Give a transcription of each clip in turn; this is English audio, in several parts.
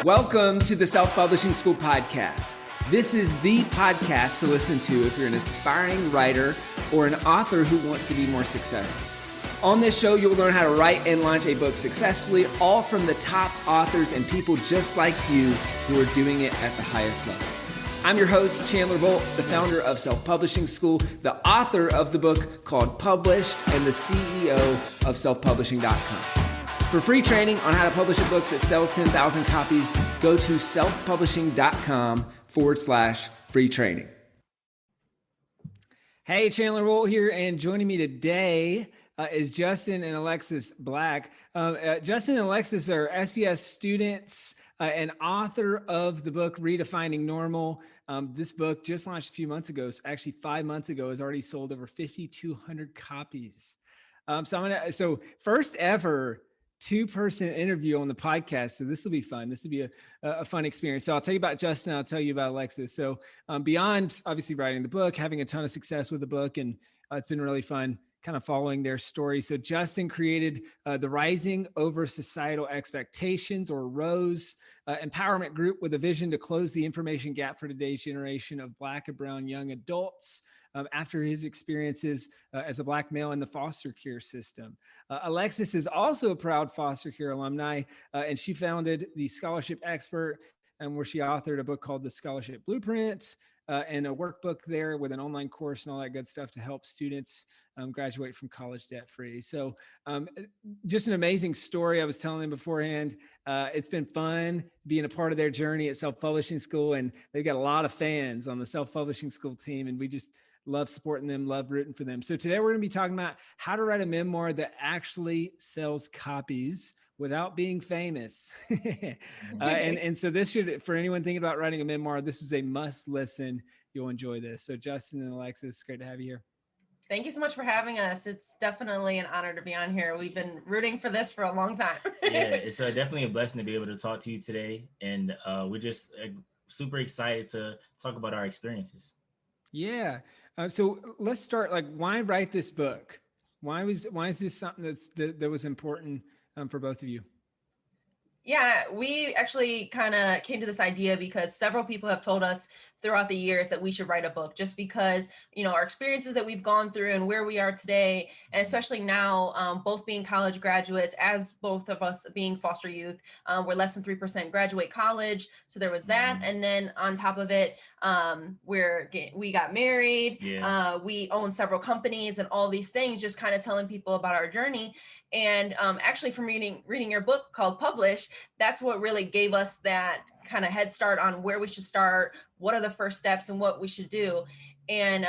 Welcome to the Self-Publishing School podcast. This is the podcast to listen to if you're an aspiring writer or an author who wants to be more successful. On this show, you'll learn how to write and launch a book successfully, all from the top authors and people just like you who are doing it at the highest level. I'm your host, Chandler Bolt, the founder of Self-Publishing School, the author of the book called Published, and the CEO of selfpublishing.com. For free training on how to publish a book that sells 10,000 copies, go to selfpublishing.com/free training. Hey, Chandler Bolt here, and joining me today is Justin and Alexis Black. Justin and Alexis are SPS students and author of the book Redefining Normal. This book just launched a few months ago, actually 5 months ago, has already sold over 5,200 copies. So first ever two-person interview on the podcast. So this will be fun. This will be a fun experience. So I'll tell you about Justin. I'll tell you about Alexis. So beyond obviously writing the book, having a ton of success with the book, and it's been really fun kind of following their story. So Justin created the Rising Over Societal Expectations, or ROSE, empowerment group with a vision to close the information gap for today's generation of Black and brown young adults after his experiences as a Black male in the foster care system. Alexis is also a proud foster care alumni, and she founded the Scholarship Expert, where she authored a book called The Scholarship Blueprint, and a workbook there with an online course and all that good stuff to help students graduate from college debt-free. So just an amazing story. I was telling them beforehand, it's been fun being a part of their journey at Self-Publishing School, and they've got a lot of fans on the Self-Publishing School team, and we just love supporting them, love rooting for them. So today we're going to be talking about how to write a memoir that actually sells copies without being famous. And so this should, for anyone thinking about writing a memoir, this is a must listen. You'll enjoy this. So Justin and Alexis, great to have you here. Thank you so much for having us. It's definitely an honor to be on here. We've been rooting for this for a long time. Yeah, it's definitely a blessing to be able to talk to you today. And we're just super excited to talk about our experiences. Yeah. So let's start, why write this book? Why is this something that was important for both of you? Yeah, we actually kind of came to this idea because several people have told us throughout the years that we should write a book, just because, our experiences that we've gone through and where we are today, and especially now, both being college graduates, as both of us being foster youth, we're less than 3% graduate college. So there was that. And then on top of it, we got married, we own several companies and all these things, just kind of telling people about our journey. And actually from reading your book called Published, that's what really gave us that kind of head start on where we should start, what are the first steps and what we should do. And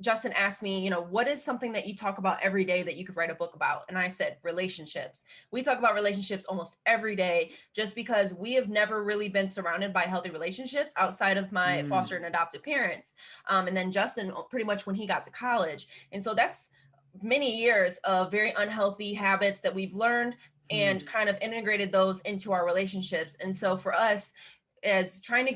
Justin asked me, what is something that you talk about every day that you could write a book about? And I said, relationships. We talk about relationships almost every day, just because we have never really been surrounded by healthy relationships outside of my foster and adopted parents. And then Justin, pretty much when he got to college. And so that's many years of very unhealthy habits that we've learned and kind of integrated those into our relationships. And so for us, as trying to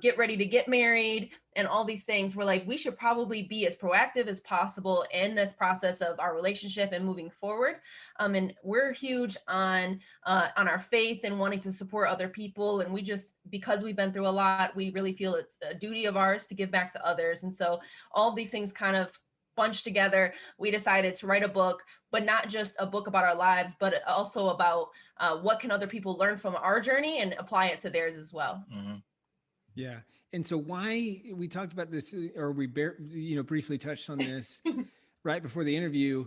get ready to get married and all these things, we're like, we should probably be as proactive as possible in this process of our relationship and moving forward. And we're huge on our faith and wanting to support other people. And we just, because we've been through a lot, we really feel it's a duty of ours to give back to others. And so all of these things kind of bunched together, we decided to write a book, but not just a book about our lives, but also about what can other people learn from our journey and apply it to theirs as well. Mm-hmm. Yeah. And so why we talked about this, or we briefly touched on this right before the interview.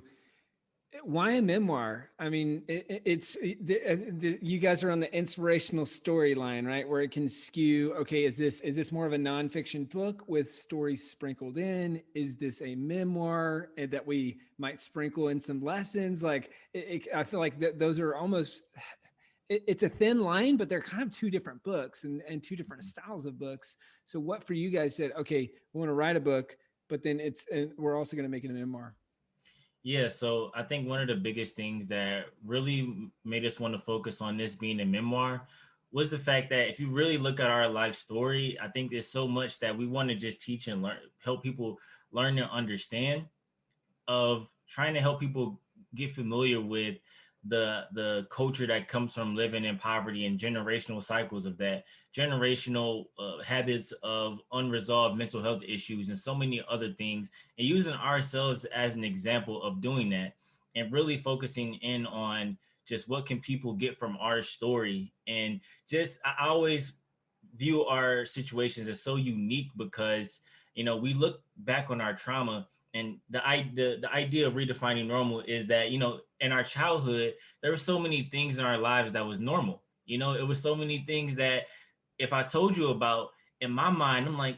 Why a memoir? I mean, you guys are on the inspirational storyline, right? Where it can skew, okay, is this more of a nonfiction book with stories sprinkled in? Is this a memoir that we might sprinkle in some lessons? I feel like those are almost, it's a thin line, but they're kind of two different books and two different styles of books. So what for you guys said, okay, we want to write a book, but then we're also going to make it a memoir? Yeah, so I think one of the biggest things that really made us want to focus on this being a memoir was the fact that if you really look at our life story, I think there's so much that we want to just teach and learn, help people learn and understand, of trying to help people get familiar with the culture that comes from living in poverty and generational cycles of that, generational habits of unresolved mental health issues and so many other things, and using ourselves as an example of doing that, and really focusing in on just what can people get from our story. And just I always view our situations as so unique because, you know, we look back on our trauma, and the idea of redefining normal is that, you know, in our childhood there were so many things in our lives that was normal. You know, it was so many things that if I told you about, in my mind I'm like,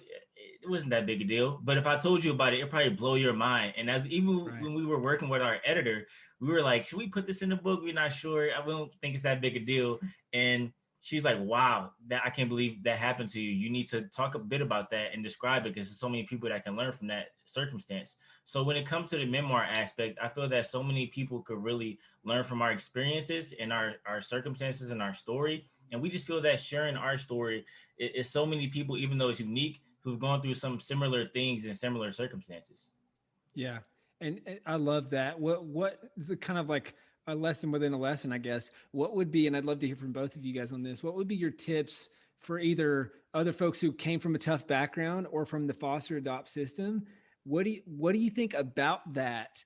it wasn't that big a deal. But if I told you about it, it'd probably blow your mind. And as even Right. when we were working with our editor, we were like, should we put this in the book? We're not sure. I don't think it's that big a deal. And she's like, wow, that I can't believe that happened to you. You need to talk a bit about that and describe it, because there's so many people that can learn from that circumstance. So when it comes to the memoir aspect, I feel that so many people could really learn from our experiences and our circumstances and our story. And we just feel that sharing our story is so many people, even though it's unique, who've gone through some similar things in similar circumstances. Yeah. And I love that. What is it, kind of like a lesson within a lesson, I guess. What would be, and I'd love to hear from both of you guys on this, what would be your tips for either other folks who came from a tough background or from the foster adopt system? What do you think about that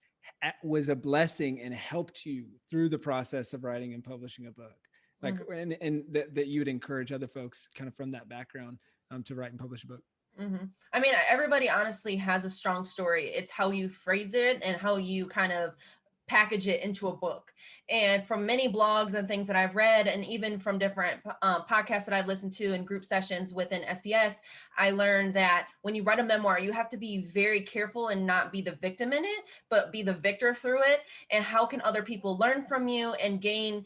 was a blessing and helped you through the process of writing and publishing a book? Like, and that you would encourage other folks kind of from that background to write and publish a book. I mean, everybody honestly has a strong story. It's how you phrase it and how you kind of package it into a book. And from many blogs and things that I've read, and even from different podcasts that I've listened to and group sessions within SPS, I learned that when you write a memoir, you have to be very careful and not be the victim in it, but be the victor through it. And how can other people learn from you and gain,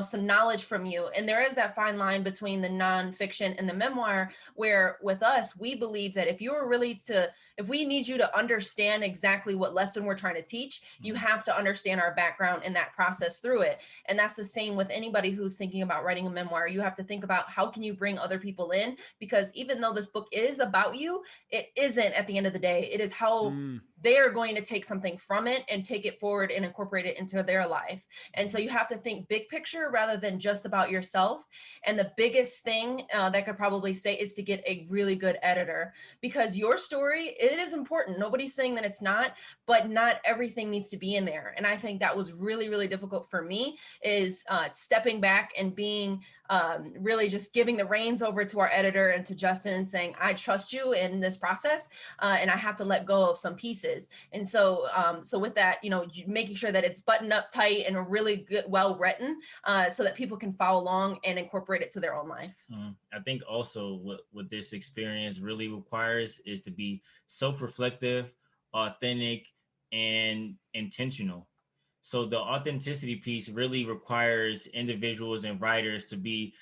some knowledge from you? And there is that fine line between the nonfiction and the memoir, where with us, we believe that if we need you to understand exactly what lesson we're trying to teach, you have to understand our background and that process through it. And that's the same with anybody who's thinking about writing a memoir. You have to think about how can you bring other people in, because even though this book is about you, it isn't at the end of the day. It is how they are going to take something from it and take it forward and incorporate it into their life. And so you have to think big picture rather than just about yourself. And the biggest thing that I could probably say is to get a really good editor, because your story, it is important. Nobody's saying that it's not, but not everything needs to be in there. And I think that was really, really difficult for me, is stepping back and being really just giving the reins over to our editor and to Justin and saying, I trust you in this process, and I have to let go of some pieces. And so with that, making sure that it's buttoned up tight and really good, well written, so that people can follow along and incorporate it to their own life. I think also what this experience really requires is to be self-reflective, authentic, and intentional. So the authenticity piece really requires individuals and writers to be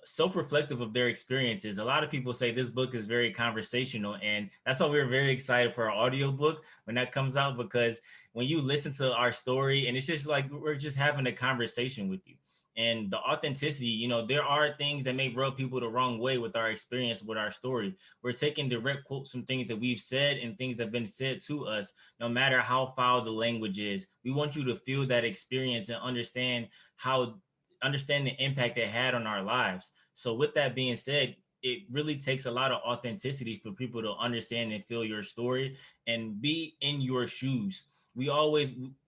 self-reflective of their experiences. A lot of people say this book is very conversational, and that's why we're very excited for our audiobook when that comes out, because when you listen to our story, and it's just like we're just having a conversation with you. And the authenticity, there are things that may rub people the wrong way with our experience, with our story. We're taking direct quotes from things that we've said and things that have been said to us, no matter how foul the language is. We want you to feel that experience and understand the impact it had on our lives. So with that being said, it really takes a lot of authenticity for people to understand and feel your story and be in your shoes.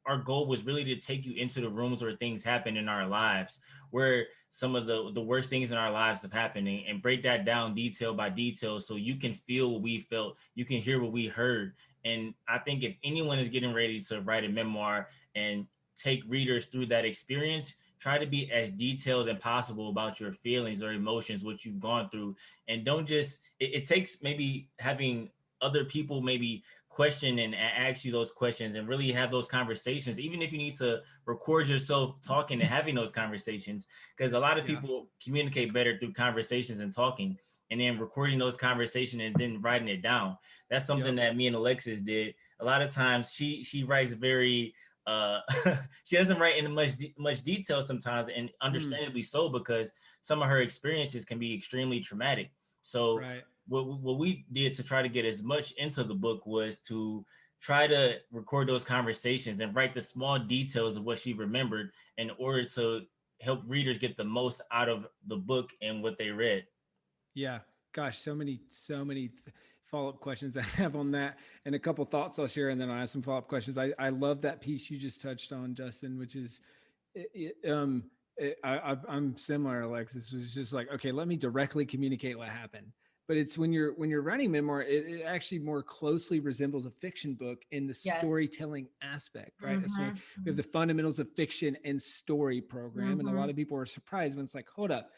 Our goal was really to take you into the rooms where things happen in our lives, where some of the worst things in our lives have happened, and break that down detail by detail so you can feel what we felt, you can hear what we heard. And I think if anyone is getting ready to write a memoir and take readers through that experience, try to be as detailed as possible about your feelings or emotions, what you've gone through. And don't just, it takes maybe having other people maybe question and ask you those questions and really have those conversations, even if you need to record yourself talking and having those conversations, because a lot of people communicate better through conversations and talking, and then recording those conversations and then writing it down. That's something that me and Alexis did. A lot of times she writes very she doesn't write in much detail sometimes, and understandably so, because some of her experiences can be extremely traumatic. So what we did to try to get as much into the book was to try to record those conversations and write the small details of what she remembered in order to help readers get the most out of the book and what they read. Yeah. Gosh, so many follow-up questions I have on that, and a couple thoughts I'll share, and then I'll ask some follow-up questions. But I love that piece you just touched on, Justin, which is, I'm similar, Alexis. It was just like, okay, let me directly communicate what happened. But it's when you're writing memoir, it actually more closely resembles a fiction book in the Yes. storytelling aspect, right? Mm-hmm. So we have the fundamentals of fiction and story program, and a lot of people are surprised when it's like, hold up,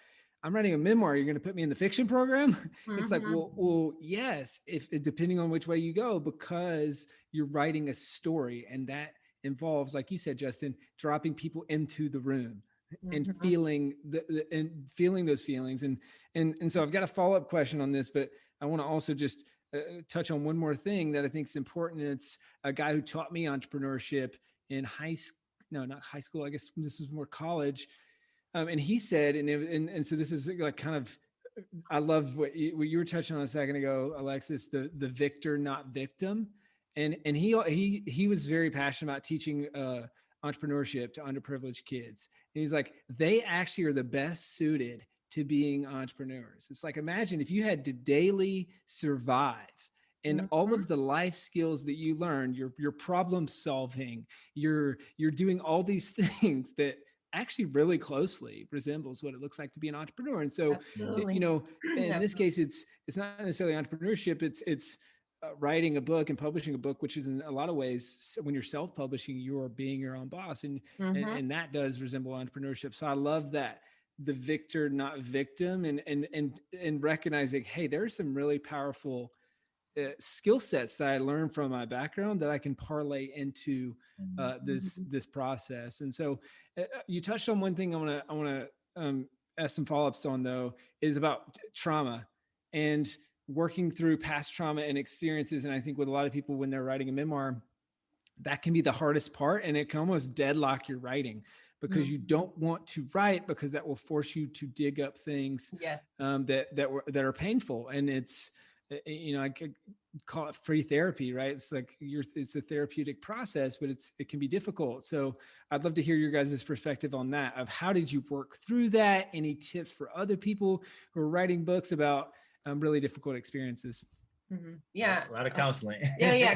I'm writing a memoir. You're going to put me in the fiction program? It's like, well, yes, if depending on which way you go, because you're writing a story, and that involves, like you said, Justin, dropping people into the room and feeling feeling those feelings. And so I've got a follow-up question on this, but I want to also just touch on one more thing that I think is important. And it's a guy who taught me entrepreneurship in not high school. I guess this was more college. And he said, and so this is like kind of, I love what you were touching on a second ago, Alexis, the victor, not victim. And he was very passionate about teaching entrepreneurship to underprivileged kids. And he's like, they actually are the best suited to being entrepreneurs. It's like, imagine if you had to daily survive, and all of the life skills that you learn, your problem solving, you're doing all these things that actually really closely resembles what it looks like to be an entrepreneur. And so, you know, in this case, it's not necessarily entrepreneurship. It's writing a book and publishing a book, which is in a lot of ways, when you're self-publishing, you're being your own boss, and that does resemble entrepreneurship. So I love that, the victor, not victim, and recognizing, hey, there's some really powerful skill sets that I learned from my background that I can parlay into this process. And so you touched on one thing I want to ask some follow-ups on, though, is about trauma and working through past trauma and experiences. And I think with a lot of people, when they're writing a memoir, that can be the hardest part, and it can almost deadlock your writing, because you don't want to write, because that will force you to dig up things that are painful. And it's, you know, I could call it free therapy, right? It's like it's a therapeutic process, but it can be difficult. So I'd love to hear your guys' perspective on that, of how did you work through that? Any tips for other people who are writing books about really difficult experiences? Yeah. A lot of counseling.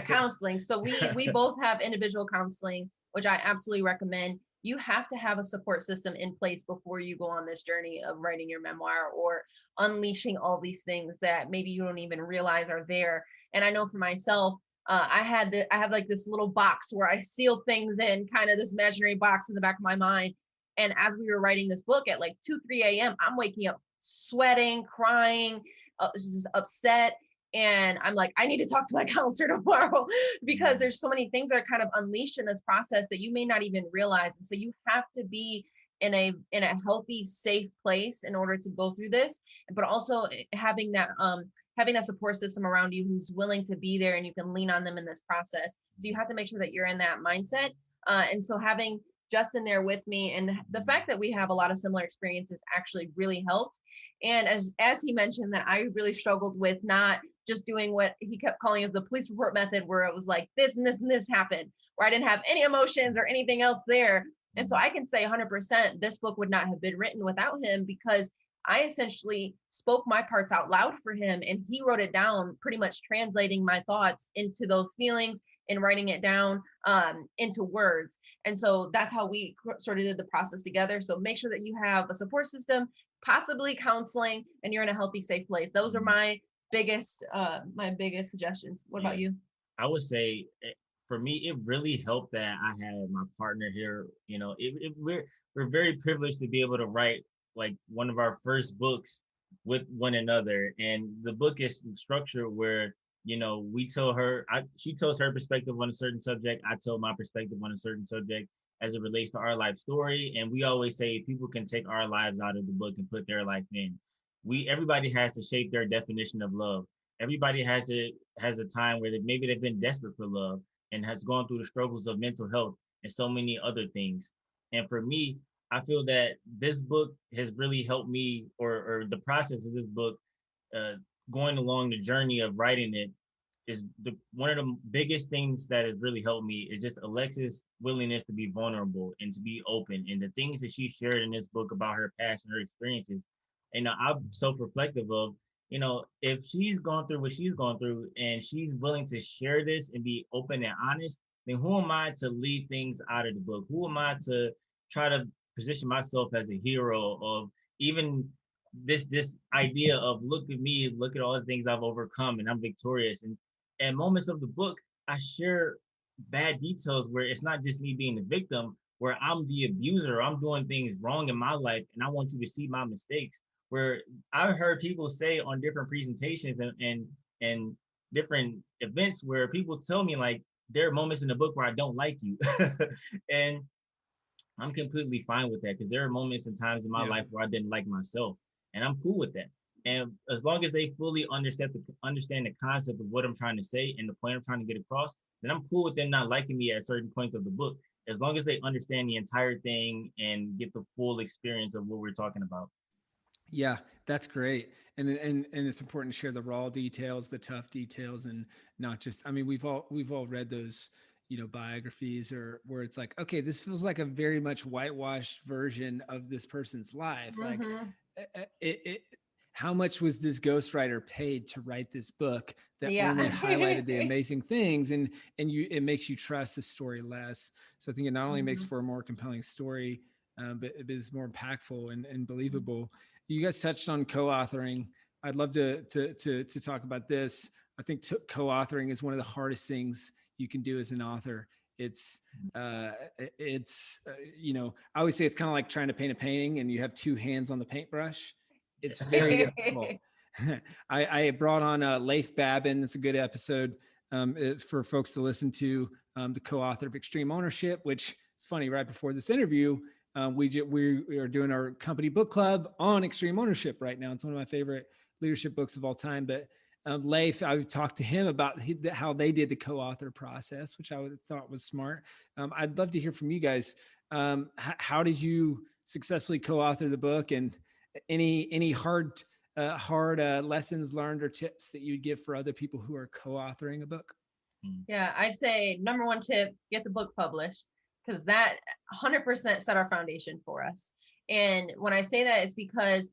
Counseling. So we both have individual counseling, which I absolutely recommend. You have to have a support system in place before you go on this journey of writing your memoir or unleashing all these things that maybe you don't even realize are there. And I know for myself, I have like this little box where I seal things in, kind of this imaginary box in the back of my mind. And as we were writing this book at like 2-3 a.m., I'm waking up sweating, crying, just upset. And I'm like, I need to talk to my counselor tomorrow, because there's so many things that are kind of unleashed in this process that you may not even realize. And so you have to be in a healthy, safe place in order to go through this, but also having that support system around you who's willing to be there and you can lean on them in this process. So you have to make sure that you're in that mindset. And so having Justin there with me, and the fact that we have a lot of similar experiences actually really helped. And as he mentioned, that I really struggled with not just doing what he kept calling as the police report method, where it was like this and this and this happened, where I didn't have any emotions or anything else there. And so I can say 100% this book would not have been written without him, because I essentially spoke my parts out loud for him, and he wrote it down, pretty much translating my thoughts into those feelings and writing it down into words. And so that's how we sort of did the process together. So make sure that you have a support system, possibly counseling, and you're in a healthy, safe place. Those are my biggest suggestions. What about you? I would say, for me, it really helped that I had my partner here. You know, we're very privileged to be able to write like one of our first books with one another. And the book is structured where, you know, she tells her perspective on a certain subject, I tell my perspective on a certain subject as it relates to our life story. And we always say people can take our lives out of the book and put their life in. Everybody has to shape their definition of love. Everybody has a time where maybe they've been desperate for love and has gone through the struggles of mental health and so many other things. And for me, I feel that this book has really helped me, or the process of this book, going along the journey of writing it, is one of the biggest things that has really helped me is just Alexis' willingness to be vulnerable and to be open, and the things that she shared in this book about her past and her experiences. And I'm self-reflective of, if she's gone through what she's gone through and she's willing to share this and be open and honest, then who am I to leave things out of the book? Who am I to try to position myself as a hero of even this idea of, look at me, look at all the things I've overcome and I'm victorious. And moments of the book, I share bad details where it's not just me being the victim, where I'm the abuser, I'm doing things wrong in my life, and I want you to see my mistakes. Where I've heard people say on different presentations and different events where people tell me, like, there are moments in the book where I don't like you. And I'm completely fine with that, because there are moments and times in my life where I didn't like myself, and I'm cool with that. And as long as they fully understand the concept of what I'm trying to say and the point I'm trying to get across, then I'm cool with them not liking me at certain points of the book, as long as they understand the entire thing and get the full experience of what we're talking about. Yeah, that's great. And it's important to share the raw details, the tough details, and not just, I mean, we've all read those, biographies, or where it's like, okay, this feels like a very much whitewashed version of this person's life. Like, how much was this ghostwriter paid to write this book that only highlighted the amazing things, and it makes you trust the story less. So I think it not only makes for a more compelling story, but it is more impactful and believable. You guys touched on co-authoring. I'd love to talk about this. I think co-authoring is one of the hardest things you can do as an author. I always say it's kind of like trying to paint a painting and you have two hands on the paintbrush. It's very difficult. I brought on Leif Babin. It's a good episode for folks to listen to, the co-author of Extreme Ownership, which is funny. Right before this interview, we are doing our company book club on extreme ownership right now. It's one of my favorite leadership books of all time. But Leif, I talked to him about how they did the co-author process, which I thought was smart. I'd love to hear from you guys. How did you successfully co-author the book, and any hard lessons learned or tips that you'd give for other people who are co-authoring a book? Yeah, I'd say number one tip, get the book published, because that 100% set our foundation for us. And when I say that, it's because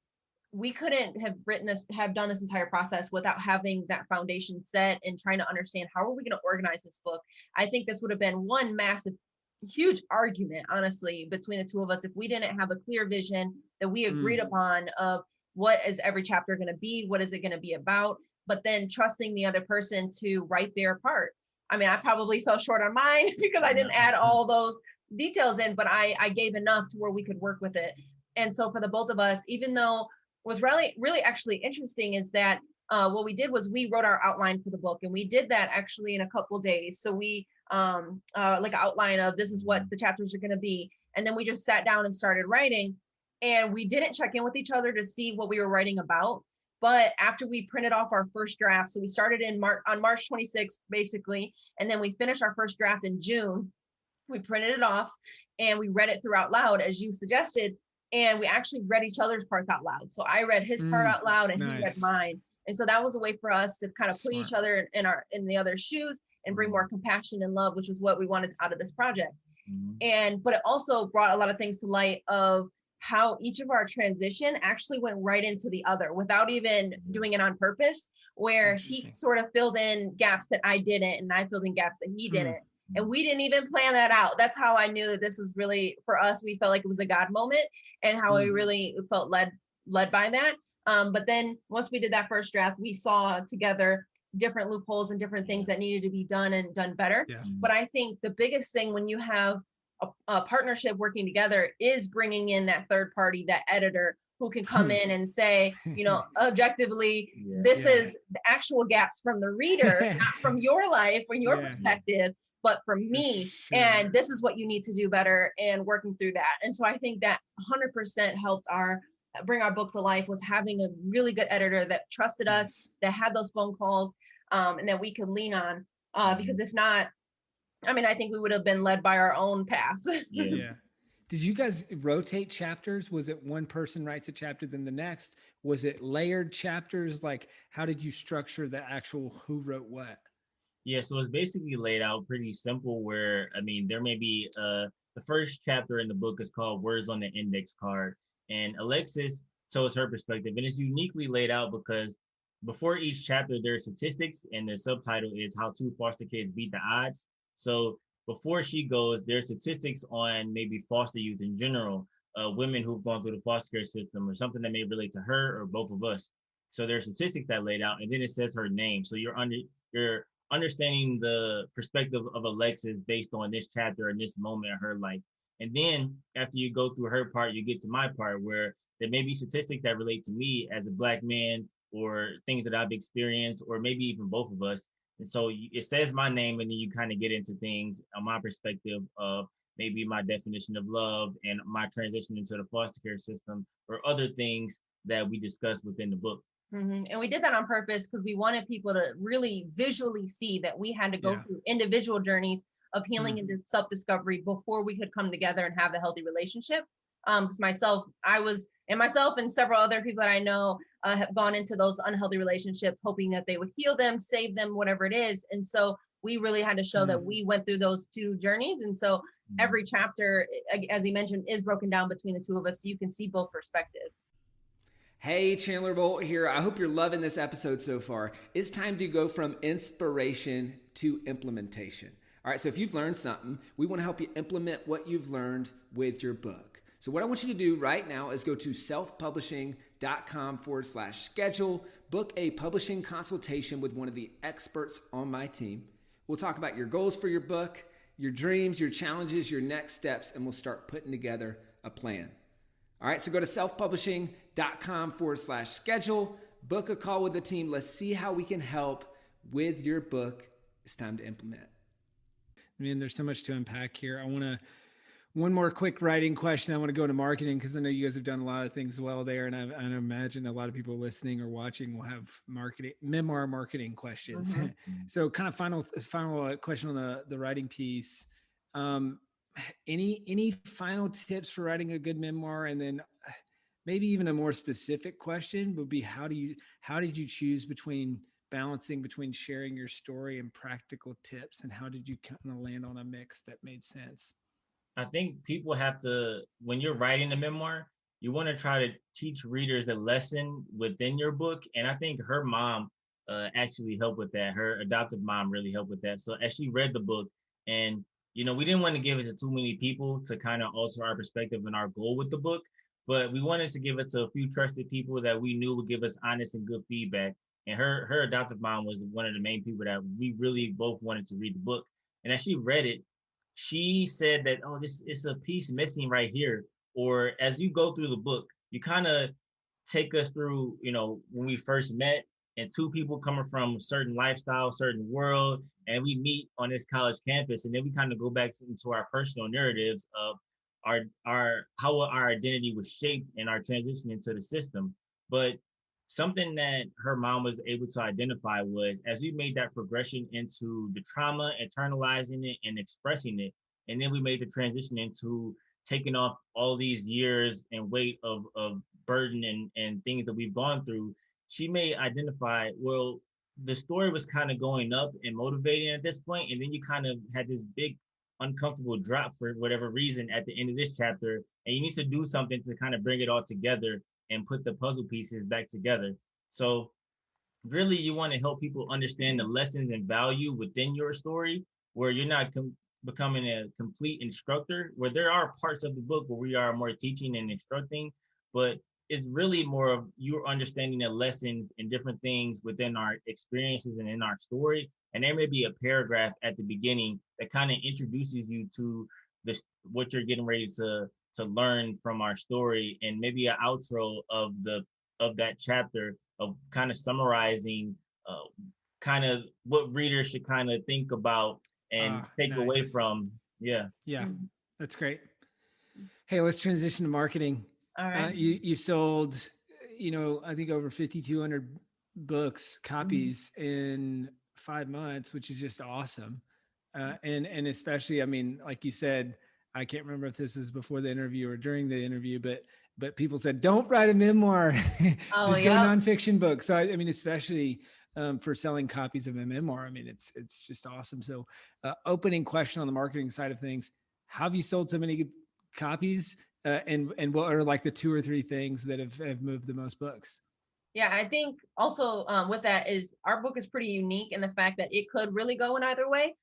we couldn't have done this entire process without having that foundation set and trying to understand how are we going to organize this book. I think this would have been one massive, huge argument, honestly, between the two of us if we didn't have a clear vision that we agreed upon of what is every chapter going to be, what is it going to be about, but then trusting the other person to write their part. I mean, I probably fell short on mine because I didn't add all those details in, but I gave enough to where we could work with it. And so for the both of us, even though was really actually interesting is that what we did was we wrote our outline for the book, and we did that actually in a couple days. So we like an outline of this is what the chapters are going to be, and then we just sat down and started writing, and we didn't check in with each other to see what we were writing about. But after we printed off our first draft, so we started on March 26th basically, and then we finished our first draft in June. We printed it off and we read it through out loud as you suggested. And we actually read each other's parts out loud. So I read his part out loud and he read mine. And so that was a way for us to kind of put each other in the other's shoes and bring more compassion and love, which was what we wanted out of this project. But it also brought a lot of things to light of how each of our transition actually went right into the other without even doing it on purpose, where he sort of filled in gaps that I didn't, and I filled in gaps that he didn't. And we didn't even plan that out. That's how I knew that this was really, for us, we felt like it was a God moment, and how we really felt led by that. But then once we did that first draft, we saw together different loopholes and different things that needed to be done and done better. But I think the biggest thing when you have a partnership working together is bringing in that third party, that editor, who can come in and say, objectively, this is the actual gaps from the reader, not from your life or your perspective, but from me. And this is what you need to do better, and working through that. And so I think that 100% helped bring our books to life, was having a really good editor that trusted us, that had those phone calls, and that we could lean on. Because if not, I mean, I think we would have been led by our own paths. Did you guys rotate chapters? Was it one person writes a chapter, then the next? Was it layered chapters? Like, how did you structure the actual who wrote what? Yeah, so it's basically laid out pretty simple where, I mean, there may be the first chapter in the book is called Words on the Index Card. And Alexis tells her perspective, and it's uniquely laid out because before each chapter, there are statistics, and the subtitle is How Two Foster Kids Beat the Odds. So before she goes, there's statistics on maybe foster youth in general, women who've gone through the foster care system or something that may relate to her or both of us. So there's statistics that laid out, and then it says her name. So you're understanding the perspective of Alexis based on this chapter and this moment of her life. And then after you go through her part, you get to my part where there may be statistics that relate to me as a Black man or things that I've experienced, or maybe even both of us. And so it says my name, and then you kind of get into things on my perspective of maybe my definition of love and my transition into the foster care system or other things that we discuss within the book. And we did that on purpose because we wanted people to really visually see that we had to go through individual journeys of healing and self-discovery before we could come together and have a healthy relationship. Because myself and several other people that I know have gone into those unhealthy relationships, hoping that they would heal them, save them, whatever it is. And so we really had to show that we went through those two journeys. And so every chapter, as he mentioned, is broken down between the two of us, so you can see both perspectives. Hey, Chandler Bolt here. I hope you're loving this episode so far. It's time to go from inspiration to implementation. All right, so if you've learned something, we want to help you implement what you've learned with your book. So what I want you to do right now is go to selfpublishing.com/schedule, book a publishing consultation with one of the experts on my team. We'll talk about your goals for your book, your dreams, your challenges, your next steps, and we'll start putting together a plan. All right, so go to selfpublishing.com/schedule, book a call with the team. Let's see how we can help with your book. It's time to implement. I mean, there's so much to unpack here. One more quick writing question. I want to go into marketing because I know you guys have done a lot of things well there. And I imagine a lot of people listening or watching will have memoir marketing questions. So kind of final question on the writing piece. Any final tips for writing a good memoir? And then maybe even a more specific question would be, how did you choose between balancing between sharing your story and practical tips? And how did you kind of land on a mix that made sense? I think people have to, when you're writing a memoir, you want to try to teach readers a lesson within your book. And I think her mom actually helped with that. Her adoptive mom really helped with that. So as she read the book, and we didn't want to give it to too many people to kind of alter our perspective and our goal with the book, but we wanted to give it to a few trusted people that we knew would give us honest and good feedback. And her adoptive mom was one of the main people that we really both wanted to read the book. And as she read it, she said that, oh, this is a piece missing right here. Or as you go through the book, you kind of take us through, when we first met, and two people coming from a certain lifestyle, certain world, and we meet on this college campus, and then we kind of go back into our personal narratives of how our identity was shaped and our transition into the system. But something that her mom was able to identify was, as we made that progression into the trauma, internalizing it and expressing it, and then we made the transition into taking off all these years and weight of burden and things that we've gone through, she may identify, well, the story was kind of going up and motivating at this point, and then you kind of had this big uncomfortable drop for whatever reason at the end of this chapter, and you need to do something to kind of bring it all together and put the puzzle pieces back together. So really, you want to help people understand the lessons and value within your story, where you're not becoming a complete instructor, where there are parts of the book where we are more teaching and instructing, but it's really more of you understanding the lessons and different things within our experiences and in our story. And there may be a paragraph at the beginning that kind of introduces you to what you're getting ready to learn from our story, and maybe an outro of that chapter of kind of summarizing kind of what readers should kind of think about and take away from. Yeah, that's great. Hey, let's transition to marketing. All right. You sold I think over 5,200 copies in 5 months, which is just awesome. And especially, I mean, like you said, I can't remember if this is before the interview or during the interview, but people said, don't write a memoir, just go nonfiction book. So, I mean, especially for selling copies of a memoir. I mean, it's just awesome. So opening question on the marketing side of things, how have you sold so many copies? And what are like the 2 or 3 things that have moved the most books? Yeah, I think also with that is our book is pretty unique in the fact that it could really go in either way,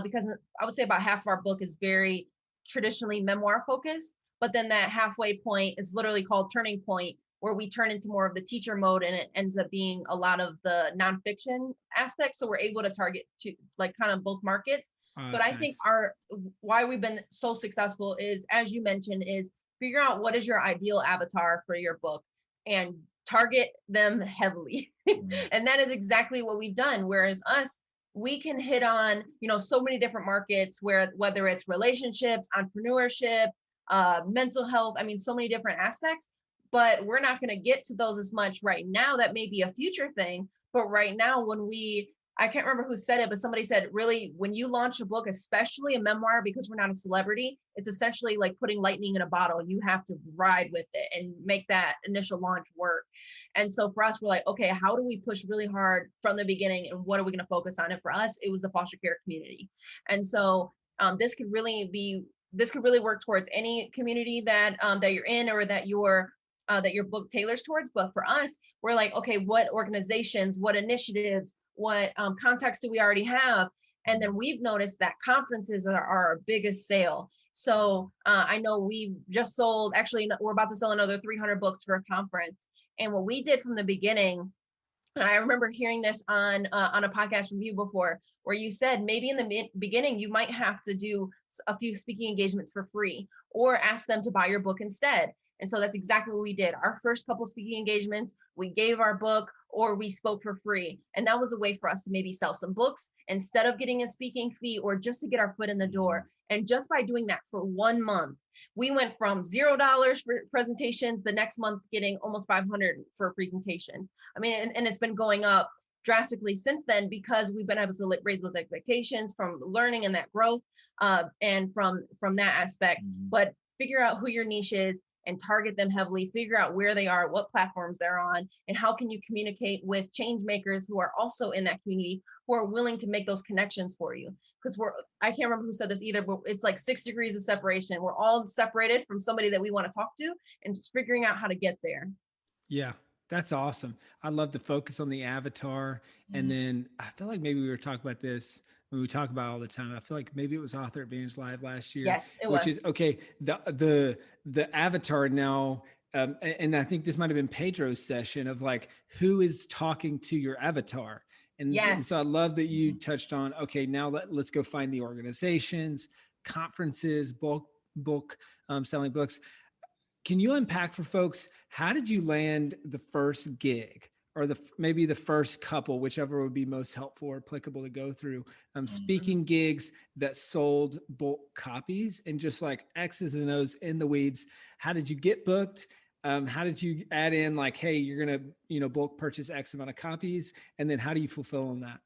because I would say about half of our book is very traditionally memoir focused, but then that halfway point is literally called turning point, where we turn into more of the teacher mode, and it ends up being a lot of the nonfiction aspects. So we're able to target to like kind of both markets. Oh, But that's I think nice. our why we've been so successful is, as you mentioned, is figure out what is your ideal avatar for your book and target them heavily. And that is exactly what we've done. Whereas us, we can hit on, so many different markets where whether it's relationships, entrepreneurship, mental health, I mean, so many different aspects, but we're not going to get to those as much right now. That may be a future thing. But right now, I can't remember who said it, but somebody said, really, when you launch a book, especially a memoir, because we're not a celebrity, it's essentially like putting lightning in a bottle. You have to ride with it and make that initial launch work. And so for us, we're like, okay, how do we push really hard from the beginning, and what are we going to focus on? And for us, it was the foster care community. And so this could really work towards any community that you're in, or that your book tailors towards. But for us, we're like, okay, what organizations, what initiatives, what contacts do we already have? And then we've noticed that conferences are our biggest sale. So I know we just sold, actually, we're about to sell another 300 books for a conference. And what we did from the beginning, and I remember hearing this on a podcast from you before, where you said maybe in the beginning, you might have to do a few speaking engagements for free, or ask them to buy your book instead. And so that's exactly what we did. Our first couple speaking engagements, we gave our book, or we spoke for free. And that was a way for us to maybe sell some books instead of getting a speaking fee, or just to get our foot in the door. And just by doing that for 1 month, we went from $0 for presentations, the next month getting almost 500 for presentations. I mean, and it's been going up drastically since then, because we've been able to raise those expectations from learning and that growth, and from that aspect. But figure out who your niche is and target them heavily, figure out where they are, what platforms they're on, and how can you communicate with change makers who are also in that community, who are willing to make those connections for you. Because I can't remember who said this either, but it's like 6 degrees of separation. We're all separated from somebody that we want to talk to, and just figuring out how to get there. Yeah, that's awesome. I love the focus on the avatar. And then I feel like maybe we were talking about this when we talk about all the time. I feel like maybe it was Author Advantage Live last year. Yes, it which was. is okay. The avatar now, and I think this might have been Pedro's session of like, who is talking to your avatar? And so I love that you touched on, okay, now let's go find the organizations, conferences, book selling books. Can you unpack for folks, how did you land the first gig, or maybe the first couple, whichever would be most helpful or applicable to go through, speaking gigs that sold bulk copies, and just like X's and O's in the weeds? How did you get booked? How did you add in like, hey, you're going to, bulk purchase X amount of copies? And then how do you fulfill on that?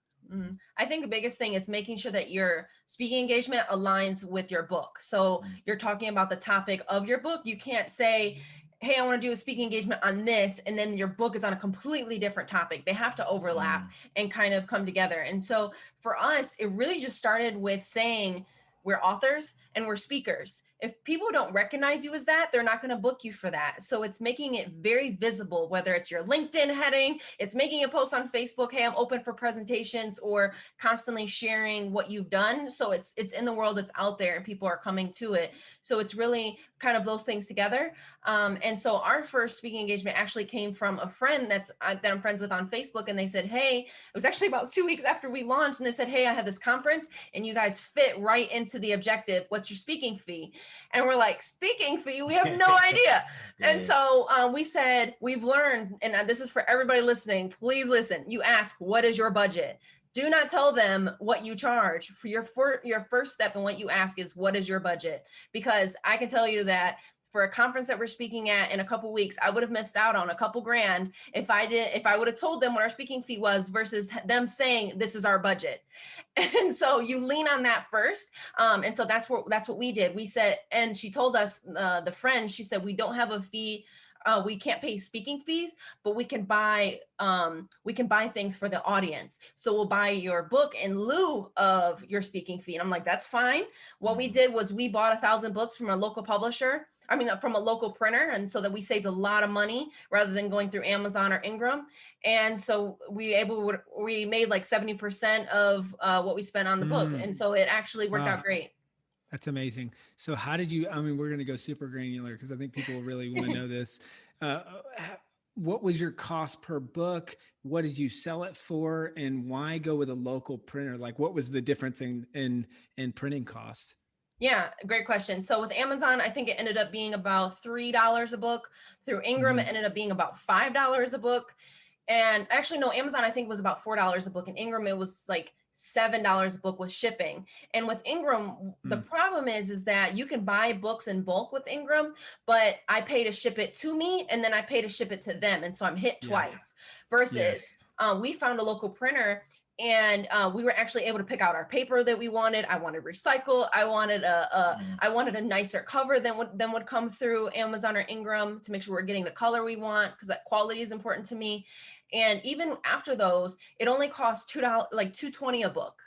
I think the biggest thing is making sure that your speaking engagement aligns with your book. So you're talking about the topic of your book. You can't say, hey, I want to do a speaking engagement on this, and then your book is on a completely different topic. They have to overlap and kind of come together. And so for us, it really just started with saying, we're authors and we're speakers. If people don't recognize you as that, they're not going to book you for that. So it's making it very visible, whether it's your LinkedIn heading, it's making a post on Facebook, hey, I'm open for presentations, or constantly sharing what you've done. So it's in the world, it's out there, and people are coming to it. So it's really kind of those things together. And so our first speaking engagement actually came from a friend that I'm friends with on Facebook. And they said, hey, it was actually about 2 weeks after we launched. And they said, hey, I have this conference and you guys fit right into the objective. What's your speaking fee? And we're like, speaking fee? We have no idea. And so we said, we've learned, and this is for everybody listening, please listen. You ask, what is your budget? Do not tell them what you charge. For your first step in what you ask is, what is your budget? Because I can tell you that for a conference that we're speaking at in a couple weeks, I would have missed out on a couple grand if I would have told them what our speaking fee was versus them saying, this is our budget. And so you lean on that first. And so that's what we did. We said, and she told us, the friend, she said, we don't have a fee we can't pay speaking fees, but we can buy things for the audience. So we'll buy your book in lieu of your speaking fee. And I'm like, that's fine. What we did was we bought 1,000 books from a local publisher. From a local printer. And so that we saved a lot of money rather than going through Amazon or Ingram. And so we made like 70% of what we spent on the book. And so it actually worked out great. That's amazing. So how did you, we're going to go super granular because I think people really want to know this. What was your cost per book? What did you sell it for? And why go with a local printer? Like what was the difference in printing costs? Yeah, great question. So with Amazon, I think it ended up being about $3 a book. Through Ingram, it ended up being about $5 a book. And actually, no, Amazon, I think was about $4 a book. And Ingram, it was like $7 a book with shipping. And with Ingram, the problem is that you can buy books in bulk with Ingram, but I pay to ship it to me and then I pay to ship it to them. And so I'm hit twice versus we found a local printer and we were actually able to pick out our paper that we wanted. I wanted recycle. I wanted a nicer cover than would come through Amazon or Ingram to make sure we're getting the color we want, because that quality is important to me. And even after those, it only costs $2, like $2.20 a book.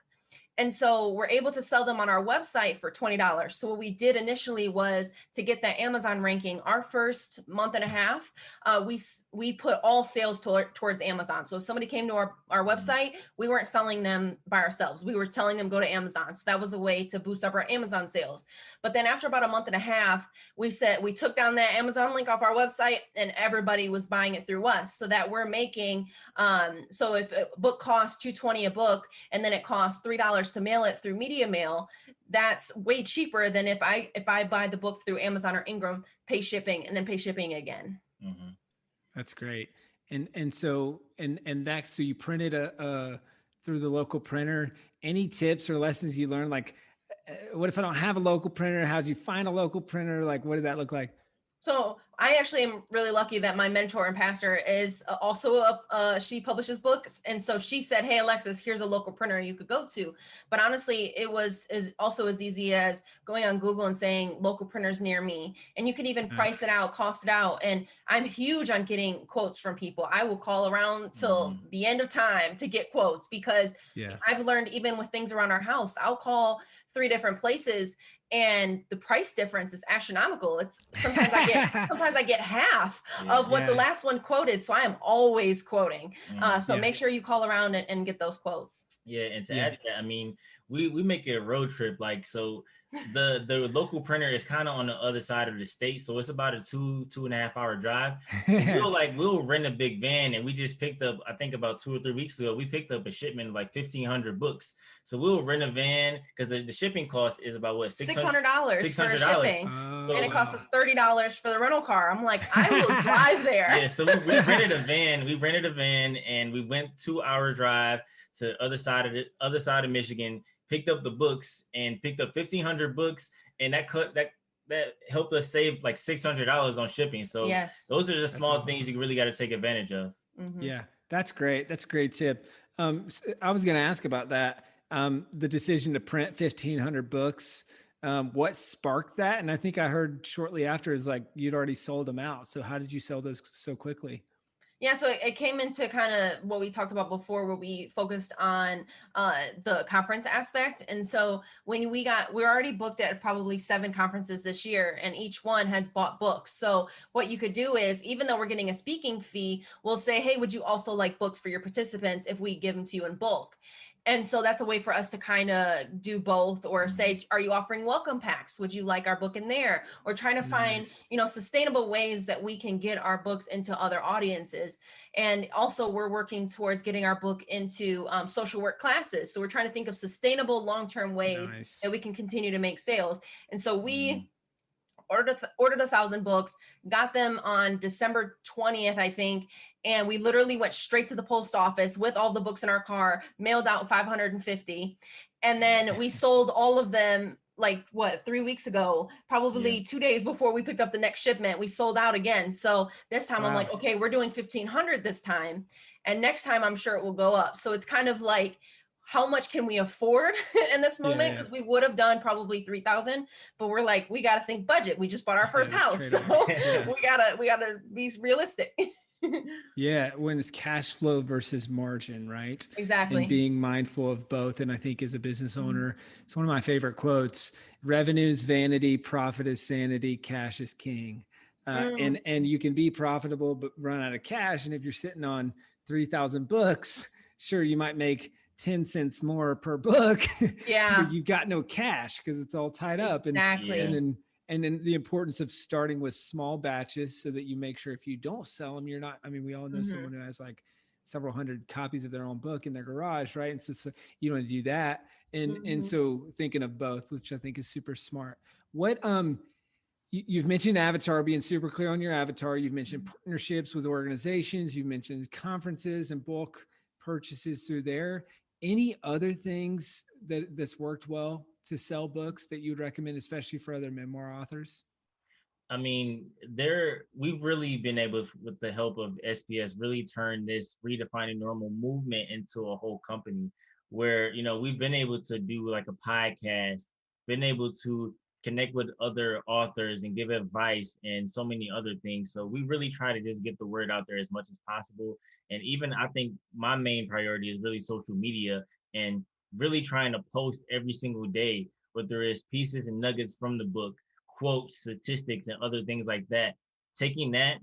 And so we're able to sell them on our website for $20. So what we did initially was to get that Amazon ranking. Our first month and a half, we put all sales towards Amazon. So if somebody came to our website, we weren't selling them by ourselves. We were telling them go to Amazon. So that was a way to boost up our Amazon sales. But then after about a month and a half, we took down that Amazon link off our website and everybody was buying it through us, so that we're making, so if a book costs $2.20 a book and then it costs $3 to mail it through Media Mail, that's way cheaper than if I buy the book through Amazon or Ingram, pay shipping and then pay shipping again. Mm-hmm. That's great. So you printed through the local printer. Any tips or lessons you learned? Like, what if I don't have a local printer? How'd you find a local printer? Like, what did that look like? So I actually am really lucky that my mentor and pastor is also she publishes books. And so she said, hey, Alexis, here's a local printer you could go to. But honestly, it was also as easy as going on Google and saying local printers near me. And you can even price it out, cost it out. And I'm huge on getting quotes from people. I will call around till the end of time to get quotes, because I've learned even with things around our house, I'll call 3 different places and the price difference is astronomical. It's sometimes I get half of what the last one quoted. So I am always quoting. Make sure you call around and get those quotes. Yeah. And to add to that, I mean, we make it a road trip. Like, so the local printer is kind of on the other side of the state. So it's about a 2.5 hour drive. We'll rent a big van, and we just picked up, I think about 2 or 3 weeks ago, we picked up a shipment of like 1,500 books. So we'll rent a van, because the shipping cost is about what? $600 for shipping. And it costs us $30 for the rental car. I'm like, I will drive there. Yeah. So we rented a van and we went 2-hour drive to other side of Michigan, picked up the books and picked up 1,500 books, and that helped us save like $600 on shipping. So those are the small things you really got to take advantage of. Mm-hmm. Yeah, that's great. That's a great tip. I was going to ask about that. The decision to print 1,500 books. What sparked that? And I think I heard shortly after is like you'd already sold them out. So how did you sell those so quickly? Yeah, so it came into kind of what we talked about before, where we focused on the conference aspect. And so when we're already booked at probably 7 conferences this year, and each one has bought books. So what you could do is, even though we're getting a speaking fee, we'll say, hey, would you also like books for your participants if we give them to you in bulk? And so that's a way for us to kind of do both, or say, are you offering welcome packs? Would you like our book in there? Or trying to find, sustainable ways that we can get our books into other audiences. And also we're working towards getting our book into social work classes. So we're trying to think of sustainable long-term ways that we can continue to make sales. And so we ordered 1,000 books, got them on December 20th, I think. And we literally went straight to the post office with all the books in our car, mailed out 550. And then we sold all of them, 3 weeks ago, probably 2 days before we picked up the next shipment, we sold out again. So this time I'm like, okay, we're doing 1,500 this time. And next time I'm sure it will go up. So it's kind of like, how much can we afford in this moment? Because we would have done probably 3,000, but we're like, we got to think budget. We just bought our first house. So we gotta be realistic. Yeah, when it's cash flow versus margin, right? Exactly. And being mindful of both. And I think as a business owner, it's one of my favorite quotes: revenue's vanity, profit is sanity, cash is king. And you can be profitable but run out of cash. And if you're sitting on 3,000 books, sure, you might make 10 cents more per book. Yeah. But you've got no cash because it's all tied up. Exactly. And then the importance of starting with small batches so that you make sure if you don't sell them, you're not, I mean, we all know someone who has like several hundred copies of their own book in their garage, right? And so you don't want to do that. And so thinking of both, which I think is super smart. What, you've mentioned avatar, being super clear on your avatar. You've mentioned partnerships with organizations. You've mentioned conferences and bulk purchases through there. Any other things that's worked well to sell books that you would recommend, especially for other memoir authors? I mean, we've really been able, with the help of SPS, really turn this redefining normal movement into a whole company where, we've been able to do like a podcast, been able to connect with other authors and give advice and so many other things. So we really try to just get the word out there as much as possible. And even I think my main priority is really social media and really trying to post every single day, whether it's pieces and nuggets from the book, quotes, statistics, and other things like that. Taking that,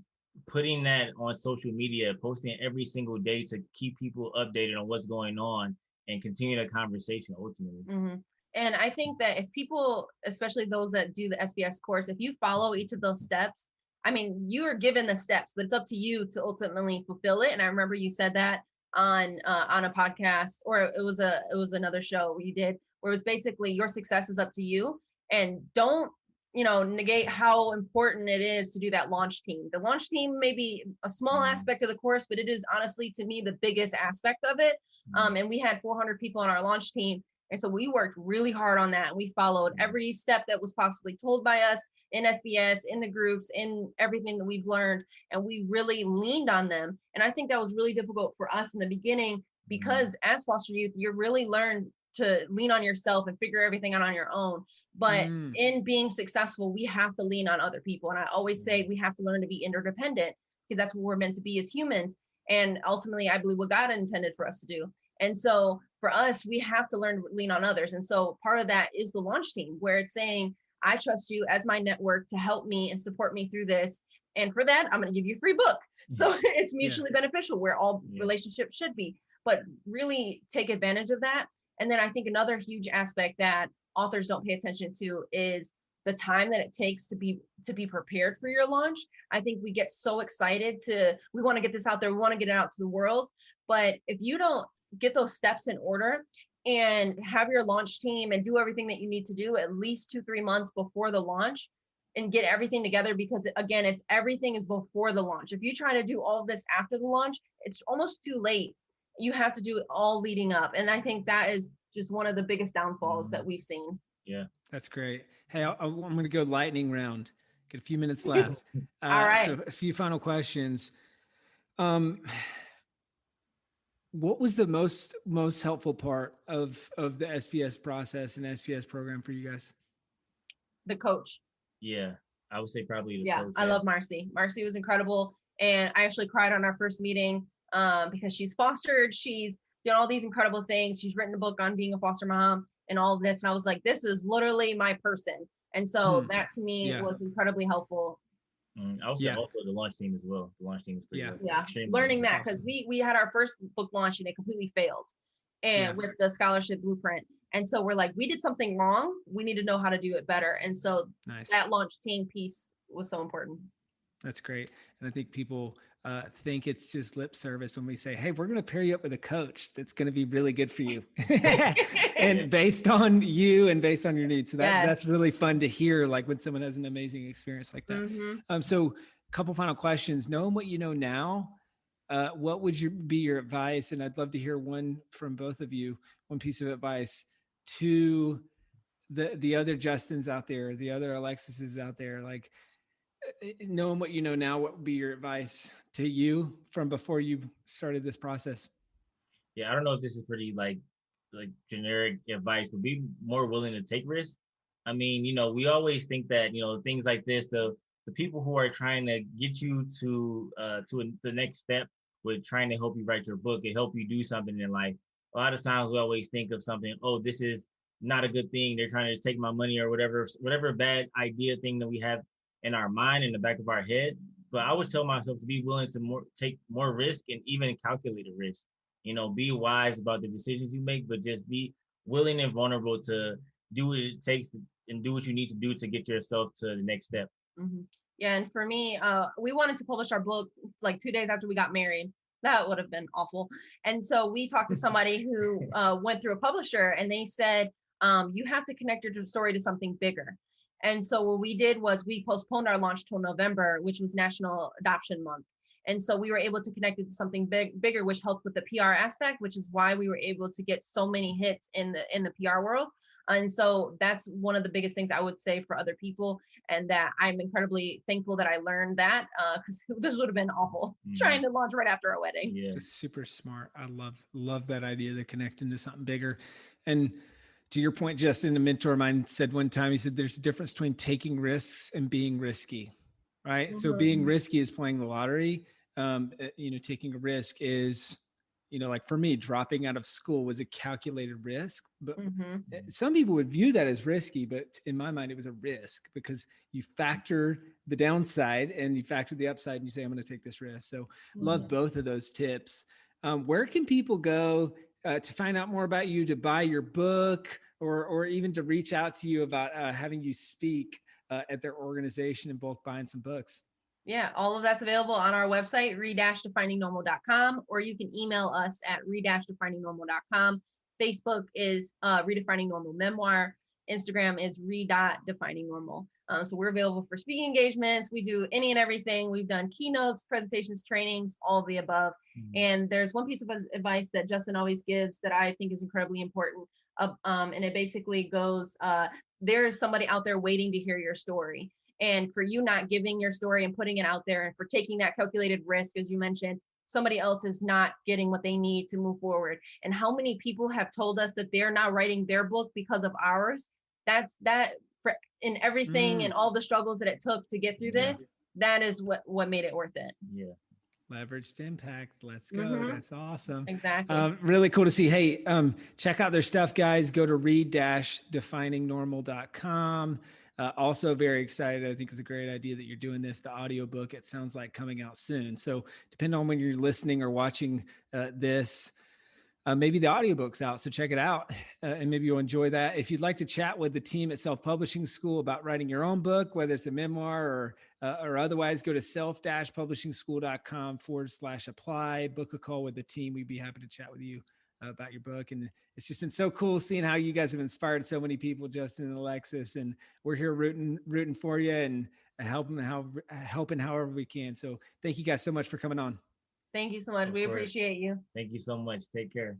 putting that on social media, posting every single day to keep people updated on what's going on and continue the conversation ultimately. And I think that if people, especially those that do the SPS course, if you follow each of those steps, I mean, you are given the steps, but it's up to you to ultimately fulfill it. And I remember you said that on a podcast, or it was another show where you did, where it was basically your success is up to you, and don't negate how important it is to do that launch team. The launch team may be a small aspect of the course, but it is honestly, to me, the biggest aspect of it. And we had 400 people on our launch team. And so we worked really hard on that. We followed every step that was possibly told by us in SBS, in the groups, in everything that we've learned. And we really leaned on them. And I think that was really difficult for us in the beginning, because as foster youth, you really learn to lean on yourself and figure everything out on your own. But in being successful, we have to lean on other people. And I always say we have to learn to be interdependent, because that's what we're meant to be as humans. And ultimately, I believe what God intended for us to do. And so for us, we have to learn to lean on others. And so part of that is the launch team, where it's saying, I trust you as my network to help me and support me through this. And for that, I'm going to give you a free book. So it's mutually beneficial, where all relationships should be, but really take advantage of that. And then I think another huge aspect that authors don't pay attention to is the time that it takes to be prepared for your launch. I think we get so excited we want to get this out there. We want to get it out to the world. But if you don't get those steps in order and have your launch team and do everything that you need to do at least 2-3 months before the launch, and get everything together, because again, everything is before the launch. If you try to do all of this after the launch, it's almost too late. You have to do it all leading up. And I think that is just one of the biggest downfalls that we've seen. Yeah. That's great. Hey, I'm going to go lightning round. Get a few minutes left. All right. So a few final questions. What was the most helpful part of the SPS process and SPS program for you guys? The coach. Yeah, I would say probably the coach. I love Marcy. Marcy was incredible. And I actually cried on our first meeting because she's fostered. She's done all these incredible things. She's written a book on being a foster mom and all of this. And I was like, this is literally my person. And so that to me was incredibly helpful. I would say also the launch team as well. The launch team is pretty learning that, because we had our first book launch and it completely failed, and with the scholarship blueprint. And so we're like, we did something wrong. We need to know how to do it better. And so that launch team piece was so important. That's great. And I think people think it's just lip service when we say, hey, we're going to pair you up with a coach that's going to be really good for you. And based on you and based on your needs. So that's really fun to hear, like when someone has an amazing experience like that. So a couple final questions. Knowing what you know now, what would be your advice? And I'd love to hear one from both of you, one piece of advice to the other Justins out there, the other Alexises out there. Like, knowing what you know now, what would be your advice to you from before you started this process? Yeah, I don't know if this is pretty like like generic advice, but be more willing to take risks. I mean, we always think that, things like this, the people who are trying to get you to the next step with trying to help you write your book and help you do something in life. A lot of times we always think of something, oh, this is not a good thing. They're trying to take my money or whatever bad idea thing that we have in our mind, in the back of our head. But I would tell myself to be willing to take more risk and even calculate a risk. Be wise about the decisions you make, but just be willing and vulnerable to do what it takes and do what you need to do to get yourself to the next step. Mm-hmm. Yeah, and for me, we wanted to publish our book like 2 days after we got married. That would have been awful. And so we talked to somebody who went through a publisher, and they said, you have to connect your story to something bigger. And so what we did was we postponed our launch till November, which was National Adoption Month. And so we were able to connect it to something bigger, which helped with the PR aspect, which is why we were able to get so many hits in the PR world. And so that's one of the biggest things I would say for other people, and that I'm incredibly thankful that I learned that, because this would have been awful trying to launch right after our wedding. Yeah, it's super smart. I love that idea, the connecting to something bigger. And to your point, Justin, a mentor of mine said one time, he said, there's a difference between taking risks and being risky, right? Mm-hmm. So being risky is playing the lottery. Taking a risk is, like for me, dropping out of school was a calculated risk, but some people would view that as risky, but in my mind, it was a risk because you factor the downside and you factor the upside and you say, I'm going to take this risk. So love both of those tips. Where can people go to find out more about you, to buy your book, or even to reach out to you about having you speak at their organization in bulk buying some books? Yeah, all of that's available on our website, re-definingnormal.com, or you can email us at re-definingnormal.com. Facebook is Redefining Normal Memoir. Instagram is re.definingnormal. So we're available for speaking engagements. We do any and everything. We've done keynotes, presentations, trainings, all of the above. And there's one piece of advice that Justin always gives that I think is incredibly important. And it basically goes, there's somebody out there waiting to hear your story. And for you not giving your story and putting it out there, and for taking that calculated risk, as you mentioned, somebody else is not getting what they need to move forward. And how many people have told us that they're not writing their book because of ours? That's that for in everything and all the struggles that it took to get through this. That is what made it worth it. Yeah. Leveraged impact. Let's go. That's awesome. Exactly. Really cool to see. Hey, check out their stuff, guys. Go to re-definingnormal.com. Also very excited. I think it's a great idea that you're doing this. The audiobook, it sounds like coming out soon. So depending on when you're listening or watching this, maybe the audiobook's out. So check it out and maybe you'll enjoy that. If you'd like to chat with the team at Self-Publishing School about writing your own book, whether it's a memoir or otherwise, go to self-publishingschool.com/apply, book a call with the team. We'd be happy to chat with you about your book. And it's just been so cool seeing how you guys have inspired so many people, Justin and Alexis, and we're here rooting for you and helping however we can. So thank you guys so much for coming on. Thank you so much. We appreciate you. Thank you so much. Take care.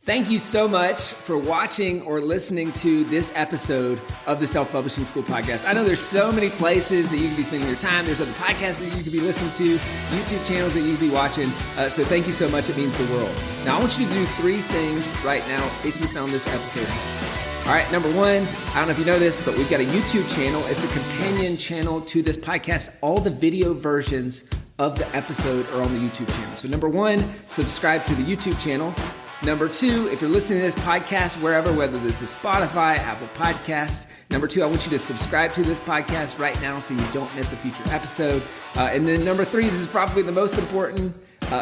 Thank you so much for watching or listening to this episode of the Self-Publishing School podcast. I know there's so many places that you can be spending your time. There's other podcasts that you could be listening to, YouTube channels that you could be watching. So thank you so much. It means the world. Now, I want you to do 3 things right now if you found this episode helpful. All right, number 1, I don't know if you know this, but we've got a YouTube channel. It's a companion channel to this podcast. All the video versions of the episode are on the YouTube channel. So number 1, subscribe to the YouTube channel. Number 2, if you're listening to this podcast wherever, whether this is Spotify, Apple Podcasts, number 2, I want you to subscribe to this podcast right now so you don't miss a future episode. And then number 3, this is probably the most important,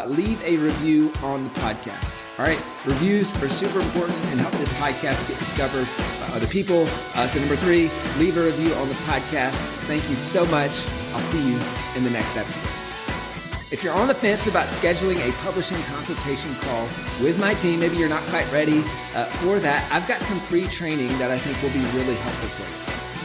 leave a review on the podcast. All right, reviews are super important and help the podcast get discovered by other people. So number 3, leave a review on the podcast. Thank you so much. I'll see you in the next episode. If you're on the fence about scheduling a publishing consultation call with my team, maybe you're not quite ready for that, I've got some free training that I think will be really helpful for you.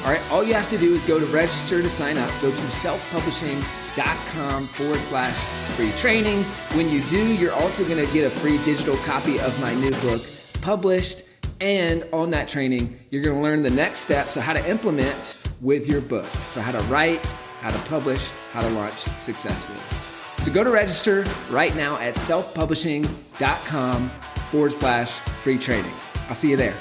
All right, all you have to do is go to register to sign up. Go to selfpublishing.com/free training. When you do, you're also going to get a free digital copy of my new book published. And on that training, you're going to learn the next steps of how to implement with your book. So how to write, how to publish, how to launch successfully. So go to register right now at selfpublishing.com /free training. I'll see you there.